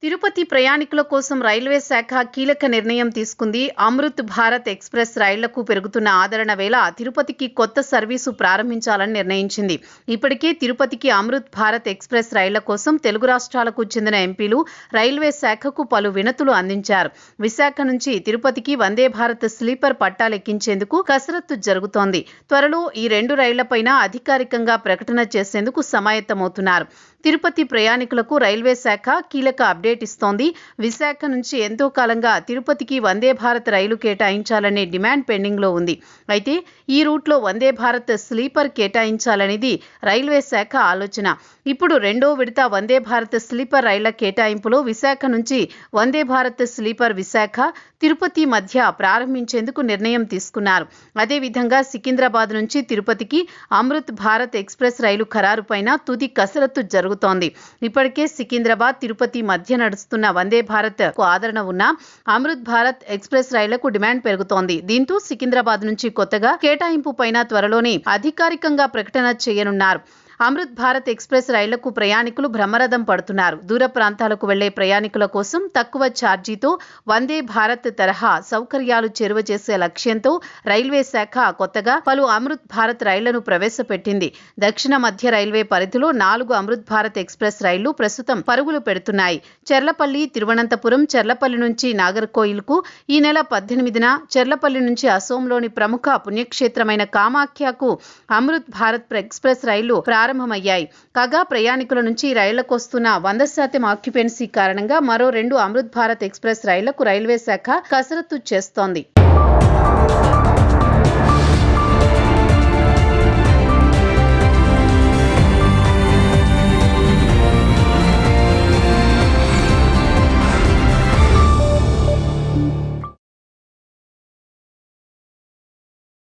తిరుపతి ప్రయాణికుల కోసం రైల్వే శాఖ కీలక నిర్ణయం తీసుకుంది. అమృత్ భారత్ ఎక్స్ప్రెస్ రైళ్లకు పెరుగుతున్న ఆదరణ వేళ తిరుపతికి కొత్త సర్వీసు ప్రారంభించాలని నిర్ణయించింది. ఇప్పటికే తిరుపతికి అమృత్ భారత్ ఎక్స్ప్రెస్ రైళ్ల కోసం తెలుగు రాష్ట్రాలకు చెందిన ఎంపీలు రైల్వే శాఖకు పలు వినతులు అందించారు. విశాఖ నుంచి తిరుపతికి వందే భారత్ స్లీపర్ పట్టాలెక్కించేందుకు కసరత్తు జరుగుతోంది. త్వరలో ఈ రెండు రైళ్లపైన అధికారికంగా ప్రకటన చేసేందుకు సమాయత్తమవుతున్నారు. తిరుపతి ప్రయాణికులకు రైల్వే శాఖ కీలక అప్డేట్ ఇస్తోంది. విశాఖ నుంచి ఎంతో కాలంగా తిరుపతికి వందే భారత్ రైలు కేటాయించాలనే డిమాండ్ పెండింగ్లో ఉంది. అయితే ఈ రూట్లో వందే భారత్ స్లీపర్ కేటాయించాలనేది రైల్వే శాఖ ఆలోచన. ఇప్పుడు రెండో విడత వందే భారత్ స్లీపర్ రైళ్ల కేటాయింపులో విశాఖ నుంచి వందే భారత్ స్లీపర్ విశాఖ, తిరుపతి మధ్య ప్రారంభించేందుకు నిర్ణయం తీసుకున్నారు. అదేవిధంగా సికింద్రాబాద్ నుంచి తిరుపతికి అమృత్ భారత్ ఎక్స్ప్రెస్ రైలు ఖరారుపైన తుది కసరత్తు జరుగుతోంది. ఇప్పటికే సికింద్రాబాద్ తిరుపతి మధ్య నడుస్తున్న వందే భారత్ కు ఆదరణ ఉన్న అమృత్ భారత్ ఎక్స్ప్రెస్ రైళ్లకు డిమాండ్ పెరుగుతోంది. దీంతో సికింద్రాబాద్ నుంచి కొత్తగా కేటాయింపు పైన త్వరలోనే అధికారికంగా ప్రకటన చేయనున్నారు. అమృత్ భారత్ ఎక్స్ప్రెస్ రైళ్లకు ప్రయాణికులు బ్రహ్మరథం పడుతున్నారు. దూర ప్రాంతాలకు వెళ్లే ప్రయాణికుల కోసం తక్కువ ఛార్జీతో వందే భారత్ తరహా సౌకర్యాలు చేరువ చేసే లక్ష్యంతో రైల్వే శాఖ కొత్తగా పలు అమృత్ భారత్ రైళ్లను ప్రవేశపెట్టింది. దక్షిణ మధ్య రైల్వే పరిధిలో 4 అమృత్ భారత్ ఎక్స్ప్రెస్ రైళ్లు ప్రస్తుతం పరుగులు పెడుతున్నాయి. చెర్లపల్లి, తిరువనంతపురం, చెర్లపల్లి నుంచి నాగర్కోయిల్కు ఈ నెల 18న, చెర్లపల్లి నుంచి అసోంలోని ప్రముఖ పుణ్యక్షేత్రమైన కామాఖ్యకు అమృత్ భారత్ ఎక్స్ప్రెస్ రైళ్లు ప్రారంభమయ్యాయి. కాగా ప్రయాణికుల నుంచి రైళ్లకొస్తున్న 100% ఆక్యుపెన్సీ కారణంగా మరో 2 అమృత్ భారత్ ఎక్స్ప్రెస్ రైళ్లకు రైల్వే శాఖ కసరత్తు చేస్తోంది.